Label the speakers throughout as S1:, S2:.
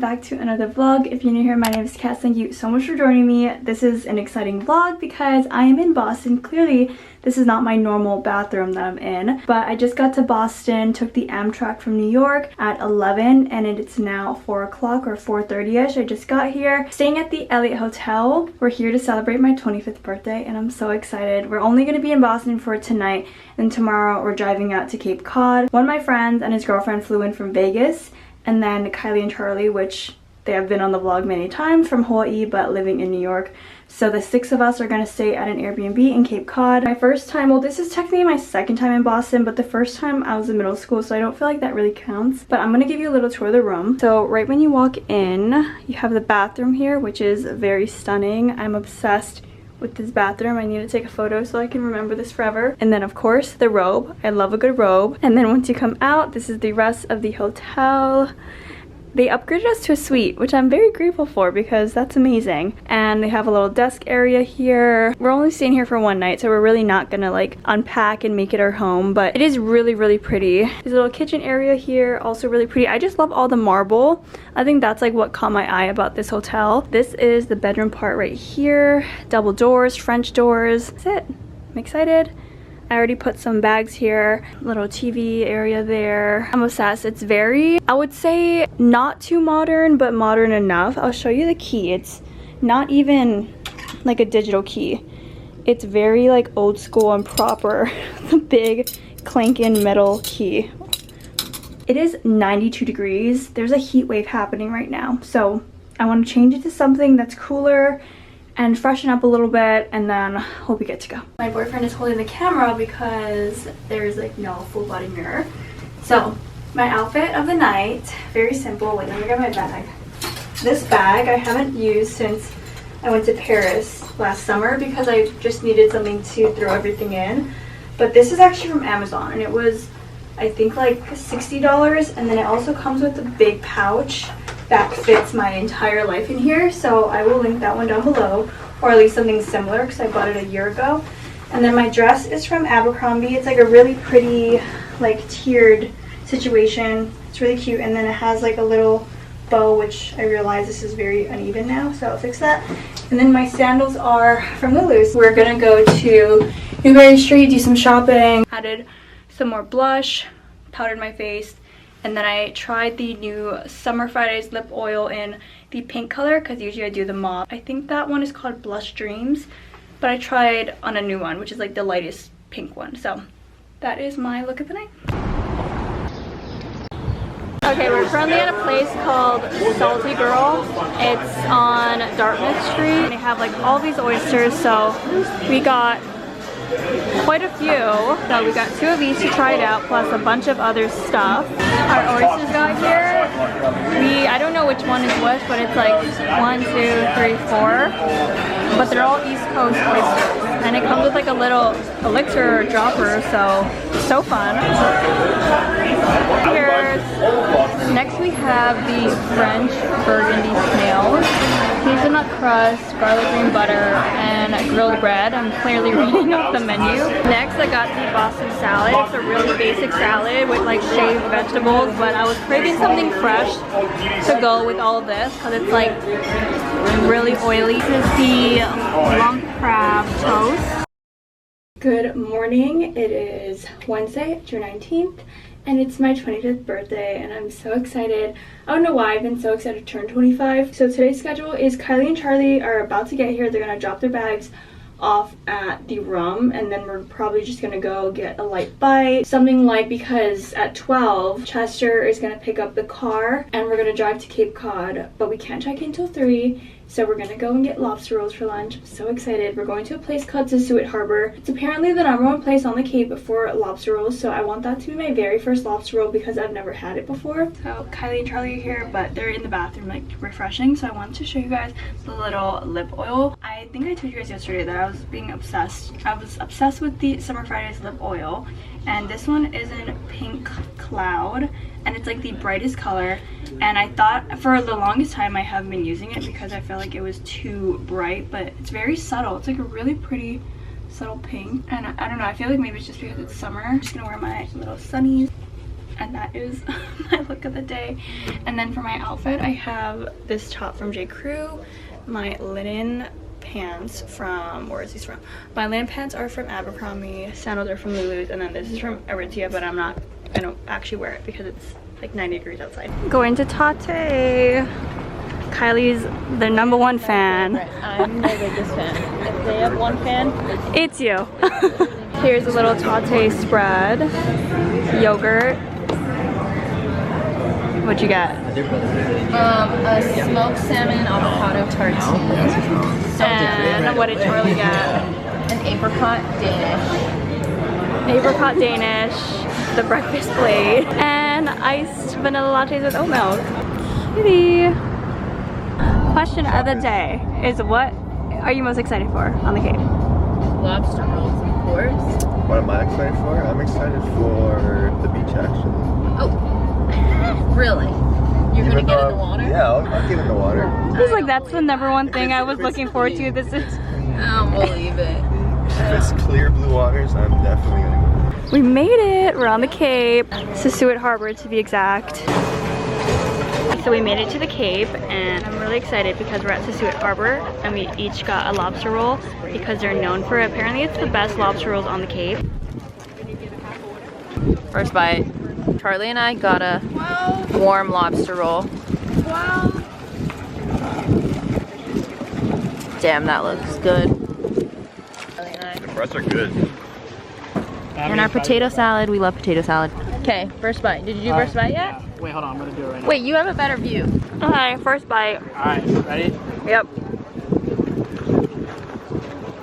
S1: back to another vlog. If you're new here, my name is Kat. Thank you so much for joining me. This is an exciting vlog because I am in Boston. Clearly this is not my normal bathroom that I'm in, but I just got to Boston, took the Amtrak from New York at 11 and it's now 4 o'clock or 4:30ish. I just got here, staying at the Elliott Hotel. We're here to celebrate my 25th birthday and I'm so excited. We're only going to be in Boston for tonight, and tomorrow we're driving out to Cape Cod. One of my friends and his girlfriend flew in from Vegas, and then Kylie and Charlie, which they have been on the vlog many times, from Hawaii but living in New York. So the 6 of us are going to stay at an Airbnb in Cape Cod. My first time, well, this is technically my second time in Boston, but the first time I was in middle school, so I don't feel like that really counts. But I'm going to give you a little tour of the room. So right when you walk in, you have the bathroom here, which is very stunning. I'm obsessed with this bathroom. I need to take a photo so I can remember this forever. And then of course the robe. I love a good robe. And then once you come out, this is the rest of the hotel. They upgraded us to a suite, which I'm very grateful for because that's amazing. And they have a little desk area here. We're only staying here for one night, so we're really not gonna like unpack and make it our home, but it is really, really pretty. There's a little kitchen area here, also really pretty. I just love all the marble. I think that's like what caught my eye about this hotel. This is the bedroom part right here. Double doors, French doors. That's it. I'm excited. I already put some bags here, little TV area there. I'm obsessed. It's very, I would say, not too modern, but modern enough. I'll show you the key. It's not even like a digital key. It's very like old school and proper. The big clanking metal key. It is 92 degrees. There's a heat wave happening right now. So I want to change it to something that's cooler and freshen up a little bit, and then we'll be good to go. My boyfriend is holding the camera because there's like no full body mirror. So my outfit of the night, very simple. Wait, let me grab my bag. This bag I haven't used since I went to Paris last summer because I just needed something to throw everything in. But this is actually from Amazon and it was, I think, like $60, and then it also comes with a big pouch that fits my entire life in here, so I will link that one down below, or at least something similar because I bought it a year ago. And then my dress is from Abercrombie. It's like a really pretty like tiered situation. It's really cute, and then it has like a little bow, which I realize this is very uneven now, so I'll fix that. And then my sandals are from Lulu's. We're gonna go to Newberry Street, do some shopping. Added some more blush, powdered my face. And then I tried the new Summer Fridays lip oil in the pink color because usually I do the mauve. I think that one is called Blush Dreams, but I tried on a new one, which is like the lightest pink one. So that is my look of the night. Okay, we're currently at a place called Salty Girl. It's on Dartmouth Street. They have like all these oysters, so we got quite a few. So we got 2 of each to try it out, plus a bunch of other stuff. Our oysters got here. I don't know which one is which, but it's like 1, 2, 3, 4. But they're all East Coast oysters. And it comes with like a little elixir dropper, so fun. Cheers. Next we have the French burgundy snails. Hazelnut crust, garlic green butter, and grilled bread. I'm clearly reading off the menu. Next I got the Boston salad. It's a really basic salad with like shaved vegetables, but I was craving something fresh to go with all of this because it's like really oily. This is the lump crab toast. Good morning. It is Wednesday, June 19th. And it's my 25th birthday and I'm so excited. I don't know why I've been so excited to turn 25. So today's schedule is Kylie and Charlie are about to get here. They're gonna drop their bags off at the room, and then we're probably just gonna go get a light bite, something light, because at 12 Chester is gonna pick up the car and we're gonna drive to Cape Cod, but we can't check in till 3. So we're gonna go and get lobster rolls for lunch. I'm so excited. We're going to a place called Sasuit Harbor. It's apparently the #1 place on the Cape for lobster rolls, so I want that to be my very first lobster roll because I've never had it before. So Kylie and Charlie are here, but they're in the bathroom like refreshing, so I wanted to show you guys the little lip oil. I think I told you guys yesterday that I was being obsessed. I was obsessed with the Summer Fridays lip oil, and this one is in Pink Cloud, and it's like the brightest color. And I thought for the longest time I haven't been using it because I felt like it was too bright, but it's very subtle. It's like a really pretty subtle pink, and I don't know, I feel like maybe it's just because it's summer. I'm just gonna wear my little sunnies. And that is my look of the day. And then for my outfit, I have this top from J. Crew, my linen pants from, where is these from? My linen pants are from Abercrombie, sandals are from Lulu's, and then this is from Aritzia, but I don't actually wear it because it's like 90 degrees outside. Going to Tate. Kylie's the #1 fan.
S2: I'm the biggest fan. If they have one fan,
S1: it's you. Here's a little Tate spread. Yogurt. What'd you get?
S2: a smoked salmon avocado tartine. So
S1: and what did Charlie get?
S2: An apricot Danish.
S1: Apricot Danish, the breakfast plate, and iced vanilla lattes with oat milk. Kitty. Question of the day is, what are you most excited for on the Cape?
S2: Lobster rolls, of course.
S3: What am I excited for? I'm excited for the beach, actually.
S2: Oh, really? You're gonna get in the water?
S3: Yeah, I'll get in the water.
S1: I was like, that's the #1 thing I was looking forward to. This is.
S2: I don't believe it.
S3: If it's clear blue waters, I'm definitely gonna go.
S1: We made it. We're on the Cape, Sisuit Harbor to be exact. So we made it to the Cape, and I'm really excited because we're at Sisuit Harbor, and we each got a lobster roll because they're known for it. Apparently it's the best lobster rolls on the Cape.
S2: First bite. Charlie and I got a warm lobster roll.
S1: Wow.
S2: Damn, that looks good.
S3: The breasts are good.
S2: And our potato salad. We love potato salad. Okay, first bite. Did you do first bite yet?
S4: Wait, hold on, I'm gonna do it right now.
S2: Wait, you have a better view.
S1: Okay, first bite.
S4: Alright, ready?
S1: Yep.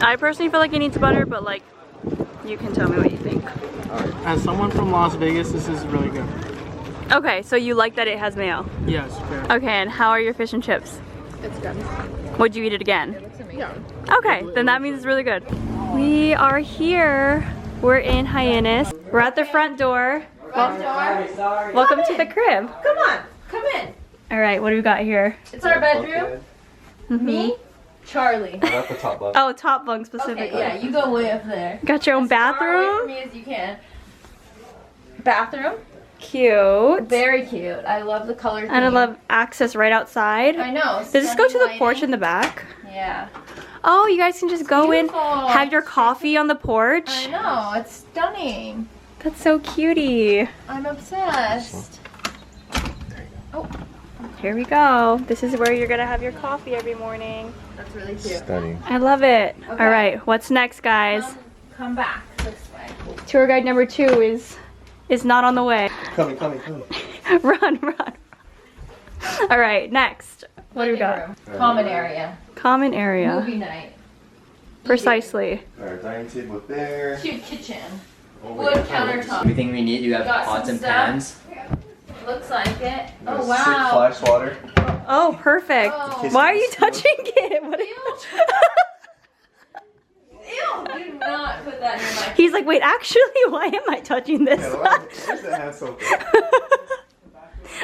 S1: I personally feel like it needs butter, but like, you can tell me what you think.
S4: As someone from Las Vegas, this is really good.
S1: Okay, so you like that it has mayo?
S4: Yes, fair.
S1: Okay, and how are your fish and chips?
S2: It's good.
S1: Would you eat it again?
S2: Looks amazing.
S1: Okay, then that means it's really good. We are here. We're in Hyannis. We're at the front door. Welcome to the crib.
S2: Come on, come in.
S1: All right, what do we got here?
S2: It's our bedroom. Me, Charlie.
S3: I got the top bunk.
S1: Oh, top bunk specifically.
S2: Okay, yeah, you go way up there.
S1: Got your own
S2: As far away
S1: bathroom?
S2: from me as you can. Bathroom.
S1: Cute.
S2: Very cute. I love the color.
S1: And I
S2: theme.
S1: love access right outside.
S2: I know.
S1: Does this go to the
S2: stunning
S1: porch
S2: lighting.
S1: in the back?
S2: Yeah.
S1: Oh, you guys can just go in,
S2: beautiful.
S1: have your coffee on the porch.
S2: I know. It's stunning.
S1: That's so cutie.
S2: I'm obsessed. Oh,
S1: Here we go. This is where you're gonna have your coffee every morning.
S2: that's really cute.
S3: Stunning.
S1: I love it.
S2: Okay.
S1: All right, what's next, guys?
S2: Come back this way.
S1: Tour guide number 2 is not on the way.
S3: Coming.
S1: Run. All right, next. What do we got?
S2: Living room. Common area.
S1: Common area.
S2: Movie night.
S1: Precisely.
S3: Our dining table there.
S2: Cute kitchen.
S3: Oh,
S2: Wood
S3: wait,
S2: countertop.
S5: Everything we need, you have
S2: Got
S5: pots
S2: some
S5: and
S2: stuff.
S5: pans.
S2: Looks like it.
S3: Got
S2: Oh
S3: a
S2: wow.
S3: sick flash water.
S1: Oh, perfect.
S2: Oh.
S1: Why are you touching it? What
S2: Ew, do not put that in your mouth.
S1: He's like, wait, actually, why am I touching this?
S3: Where's the hand soap?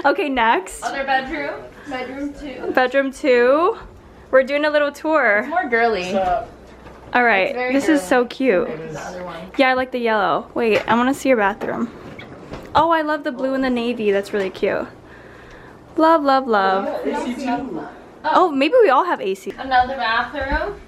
S1: Okay, next.
S2: Other bedroom. Bedroom 2.
S1: Bedroom 2. We're doing a little tour.
S2: More girly.
S1: All right,
S2: very
S1: this is so cute.
S2: The other one.
S1: Yeah, I like the yellow. Wait, I want to see your bathroom. Oh, I love the blue and the navy. That's really cute. Love, love, love. Oh, maybe we all have AC.
S2: Another bathroom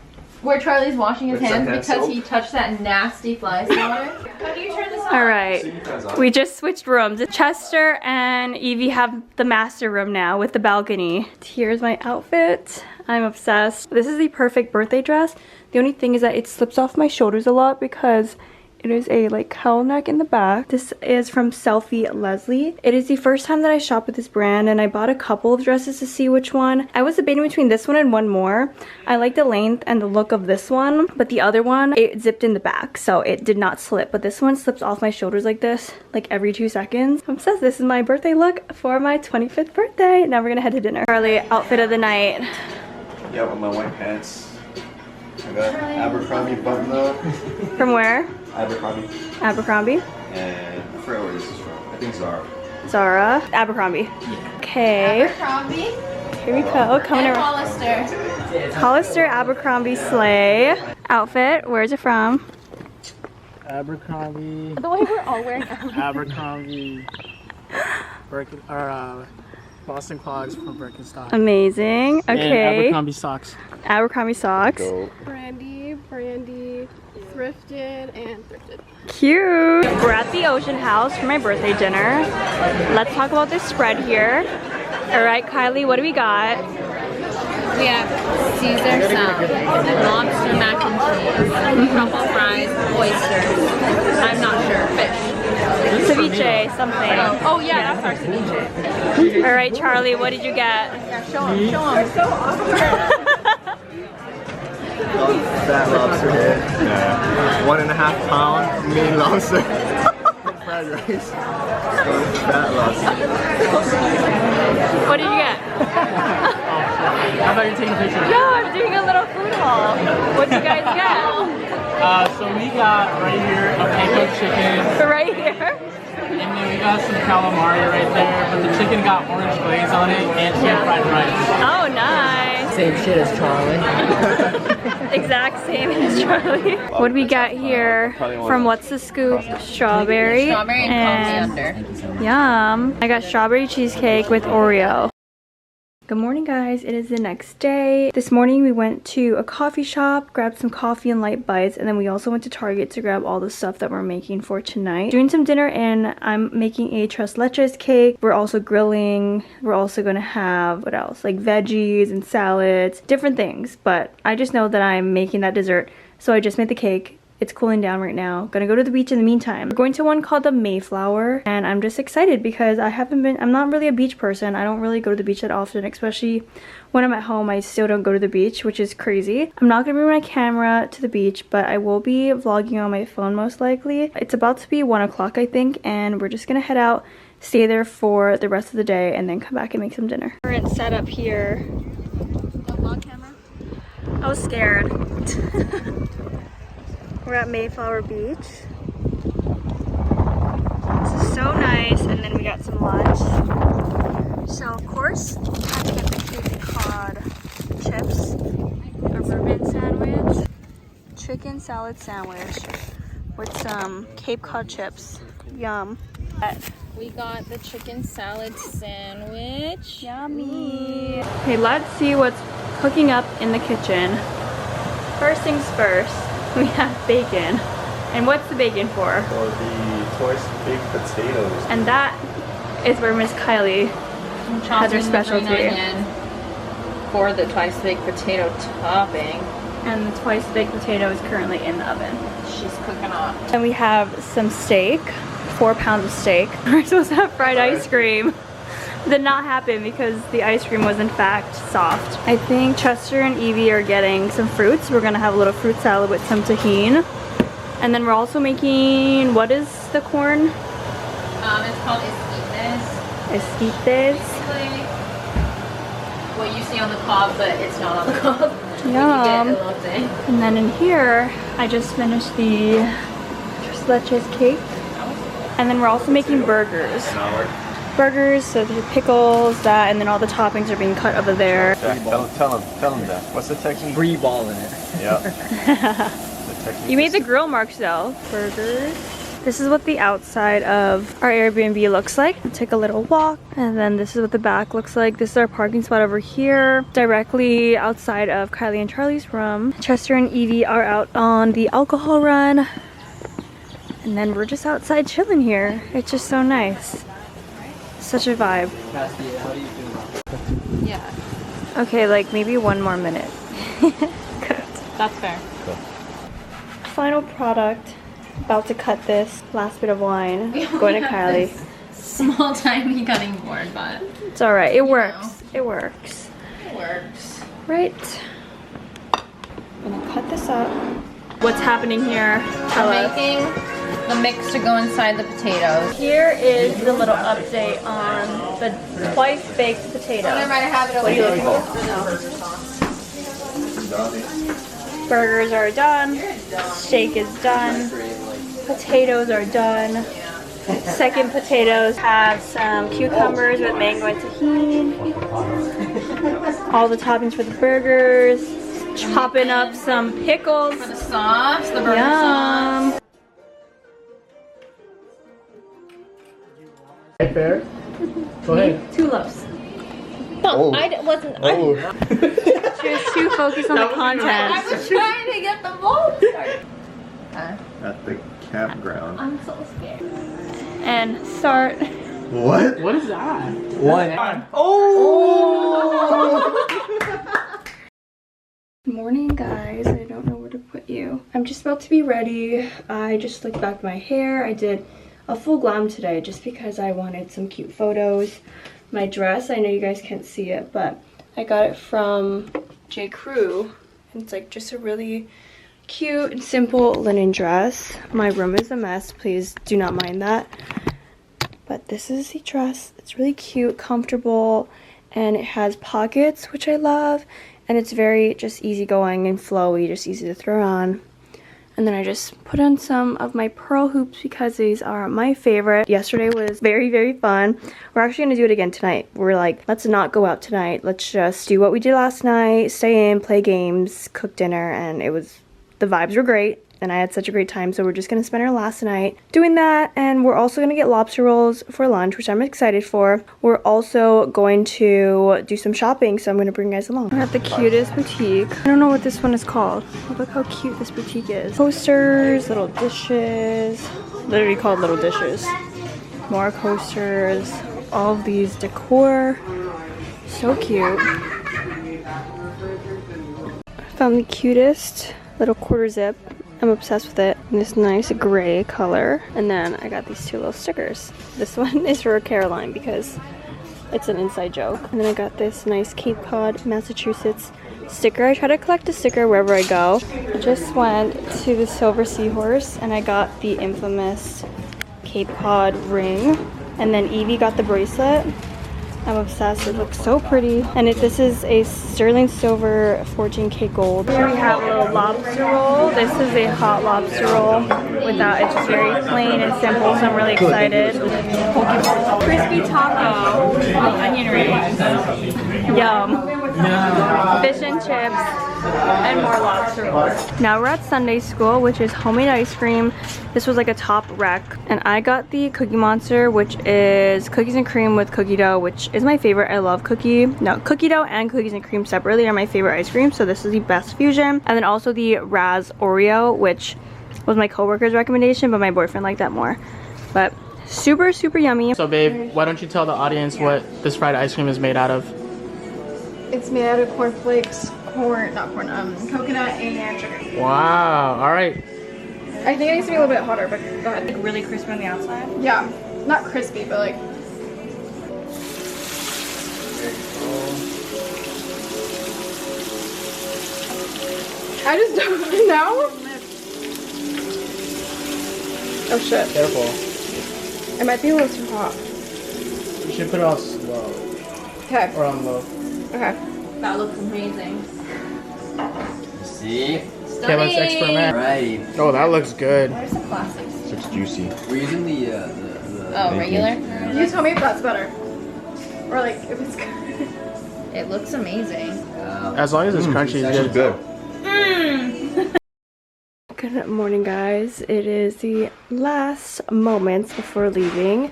S2: where Charlie's washing his
S3: With some
S2: hands
S3: hand
S2: because
S3: soap?
S2: he touched that nasty fly swatter. How do you turn this on?
S1: All right, we just switched rooms. Chester and Evie have the master room now with the balcony. Here's my outfit. I'm obsessed. This is the perfect birthday dress. The only thing is that it slips off my shoulders a lot because it is a like cowl neck in the back. This is from Selfie Leslie. It is the first time that I shop with this brand, and I bought a couple of dresses to see which one. I was debating between this one and one more. I like the length and the look of this one, but the other one, it zipped in the back, so it did not slip. But this one slips off my shoulders like this, like every 2 seconds. I'm obsessed. This is my birthday look for my 25th birthday. Now we're gonna head to dinner. Charlie, outfit of the night.
S3: Yeah, with my white pants. I got Abercrombie button up.
S1: From where?
S3: Abercrombie.
S1: Abercrombie.
S3: And I forgot where this is from. I think Zara.
S1: Zara. Abercrombie. Okay.
S2: Abercrombie
S1: Here we go. Coming
S2: and
S1: around.
S2: Hollister.
S1: Hollister Abercrombie sleigh outfit. Where's it from?
S4: Abercrombie.
S1: The way we're all wearing.
S4: Abercrombie. Boston clogs from Birkenstock.
S1: Amazing. Okay.
S4: And Abercrombie socks.
S1: Abercrombie socks.
S5: Brandy, thrifted and thrifted.
S1: Cute. We're at the Ocean House for my birthday dinner. Let's talk about this spread here. All right, Kylie, what do we got?
S2: We have Caesar salad, lobster mac and cheese, truffle fries, oysters. I'm not sure. Fish.
S1: Ceviche, something.
S2: Oh yeah, that's our ceviche.
S1: All right, Charlie, what did you get?
S2: Yeah, show them.
S3: Fat lobster head. Yeah. 1.5 pound mean lobster. Fried rice. Fat lobster.
S1: What did you get?
S4: I thought you were taking a picture.
S1: No, I'm doing a little food haul. What did you guys get?
S4: So we got right here a panko chicken.
S1: Right here?
S4: And then we got some calamari right there. But the chicken got orange glaze on it and some fried rice.
S1: Oh, nice.
S2: Same shit as Charlie.
S1: Exact same as Charlie. What do we got here from What's the Scoop? Strawberry.
S2: Strawberry and coriander.
S1: Yum. I got strawberry cheesecake with Oreo. Good morning, guys. It is the next day. This morning we went to a coffee shop, grabbed some coffee and light bites, and then we also went to Target to grab all the stuff that we're making for tonight. Doing some dinner, and I'm making a tres leches cake. We're also grilling. We're also gonna have, what else? Like veggies and salads, different things. But I just know that I'm making that dessert, so I just made the cake. It's cooling down right now. Gonna go to the beach in the meantime. We're going to one called the Mayflower, and I'm just excited because I'm not really a beach person. I don't really go to the beach that often, especially when I'm at home. I still don't go to the beach, which is crazy. I'm not gonna bring my camera to the beach, but I will be vlogging on my phone most likely. It's about to be 1 o'clock, I think, and we're just gonna head out, stay there for the rest of the day, and then come back and make some dinner. Current setup here. No vlog camera? I was scared. We're at Mayflower Beach. This is so nice, and then we got some lunch. So of course, I had to get the Cape Cod chips, a Reuben sandwich, chicken salad sandwich with some Cape Cod chips. Yum.
S2: We got the chicken salad sandwich.
S1: Yummy. Okay, let's see what's cooking up in the kitchen. First things first. We have bacon. And what's the bacon for?
S3: For the twice baked potatoes.
S1: And that is where Miss Kylie has her specialty.
S2: For the twice baked potato topping.
S1: And the twice baked potato is currently in the oven.
S2: She's cooking up.
S1: And we have some steak, 4 pounds of steak. We're supposed to have fried ice cream. Did not happen because the ice cream was in fact soft. I think Chester and Evie are getting some fruits. We're gonna have a little fruit salad with some tahini. And then we're also making, what is the corn?
S2: It's called esquites.
S1: Esquites.
S2: Basically, what you see on the cob, but it's not on the cob.
S1: Yum.
S2: You get elote.
S1: And then in here, I just finished the tres leches cake. And then we're also making burgers. Burgers, so the pickles, that, and then all the toppings are being cut over there.
S3: Tell them that. What's the technique?
S6: Brie ball in it.
S3: Yeah.
S1: You made the grill marks though. Burgers. This is what the outside of our Airbnb looks like. We'll take a little walk, and then this is what the back looks like. This is our parking spot over here, directly outside of Kylie and Charlie's room. Chester and Evie are out on the alcohol run, and then we're just outside chilling here. It's just so nice. Such a vibe.
S6: Cassie, how do you feel?
S2: Yeah,
S1: Okay, like maybe 1 more minute. Good.
S2: that's fair.
S1: Final product. About to cut this last bit of wine. Going to Kylie.
S2: Small tiny cutting board, but
S1: It's alright. It works. It works.
S2: it works.
S1: Right. I'm gonna cut this up. What's happening here? Tell us.
S2: Making the mix to go inside the potatoes.
S1: Here is the little update on the twice baked potato. What are you looking for? Burgers are done. Steak is done. Potatoes are done. Second potatoes have some cucumbers with mango and tahini. All the toppings for the burgers. Chopping up some pickles.
S2: For the sauce, the burger
S1: Yum.
S2: sauce.
S4: Right there. Go ahead.
S1: Tulips.
S2: No, I wasn't.
S3: Oh.
S1: She was too focused on the content.
S2: I was trying to get the ball started.
S3: At the campground.
S2: I'm so scared.
S1: And start.
S3: What?
S4: What is that?
S6: One.
S1: Good morning, guys. I don't know where to put you. I'm just about to be ready. I just slicked back my hair. I did a full glam today just because I wanted some cute photos. My dress, I know you guys can't see it, but I got it from J. Crew. It's like just a really cute and simple linen dress. My room is a mess. Please do not mind that. But this is the dress. It's really cute, comfortable, and it has pockets, which I love. And it's very just easygoing and flowy, just easy to throw on. And then I just put on some of my pearl hoops because these are my favorite. Yesterday was very, very fun. We're actually gonna do it again tonight. We're like, let's not go out tonight. Let's just do what we did last night, stay in, play games, cook dinner, and the vibes were great. And I had such a great time, so we're just gonna spend our last night doing that. And we're also gonna get lobster rolls for lunch, which I'm excited for. We're also going to do some shopping, so I'm gonna bring you guys along. We're at the cutest boutique. I don't know what this one is called. Oh, look how cute this boutique is. Coasters, little dishes, literally called little dishes. More coasters, all of these decor. So cute. I found the cutest little quarter zip. I'm obsessed with it. This nice gray color. And then I got these two little stickers. This one is for Caroline because it's an inside joke. And then I got this nice Cape Cod, Massachusetts sticker. I try to collect a sticker wherever I go. I just went to the Silver Seahorse and I got the infamous Cape Cod ring. And then Evie got the bracelet. I'm obsessed. It looks so pretty. And this is a sterling silver 14K gold. Here we have a little lobster roll. This is a hot lobster roll without, it's just very plain and simple, so I'm really excited. Crispy taco with onion rings. Yum. Fish and chips and more lobster rolls. Now we're at Sunday school, which is homemade ice cream. This was like a top rec. And I got the Cookie Monster, which is cookies and cream with cookie dough, which is my favorite. I love cookie dough and cookies and cream separately are my favorite ice cream, so this is the best fusion. And then also the Raz Oreo, which was my coworker's recommendation, but my boyfriend liked that more. But super, super yummy.
S4: So babe, why don't you tell the audience what this fried ice cream is made out of?
S5: It's made out of coconut and sugar.
S4: Wow, all right.
S5: I think it needs to be a little bit hotter, but go ahead.
S1: Like really crispy on the outside.
S5: Yeah, not crispy, but like. I just don't know. Oh shit.
S4: Careful.
S5: It might be a little too hot.
S4: You should put it on slow.
S5: Okay.
S4: Or on low.
S5: Okay.
S2: That looks amazing.
S6: See?
S4: Okay, let's experiment.
S6: Right.
S4: Oh, that looks good.
S2: Where's the classics?
S3: Looks juicy.
S6: We're using the
S2: Oh, regular?
S5: You tell me if that's better. Or like if it's good.
S2: It looks amazing.
S4: As long as it's crunchy, it's good.
S3: Good.
S1: Good morning, guys. It is the last moments before leaving.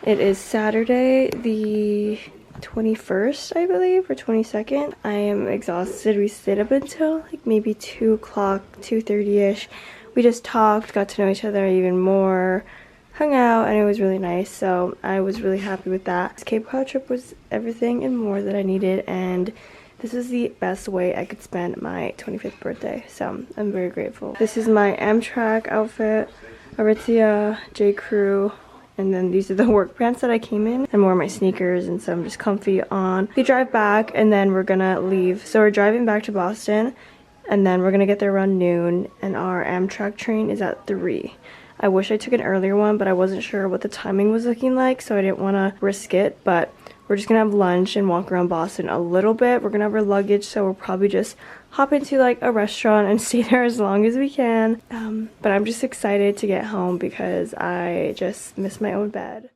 S1: It is Saturday the 21st, I believe, or 22nd. I am exhausted. We stayed up until like maybe 2 o'clock, 2:30ish. We just talked, got to know each other even more, hung out, and it was really nice. So I was really happy with that. This Cape Cod trip was everything and more that I needed, and this is the best way I could spend my 25th birthday, so I'm very grateful. This is my Amtrak outfit, Aritzia, J. Crew, and then these are the work pants that I came in, and more of my sneakers, and so I'm just comfy on. We drive back, and then we're gonna leave. So we're driving back to Boston, and then we're gonna get there around noon, and our Amtrak train is at 3. I wish I took an earlier one, but I wasn't sure what the timing was looking like, so I didn't want to risk it, but we're just gonna have lunch and walk around Boston a little bit. We're gonna have our luggage, so we'll probably just hop into like a restaurant and stay there as long as we can. But I'm just excited to get home because I just miss my own bed.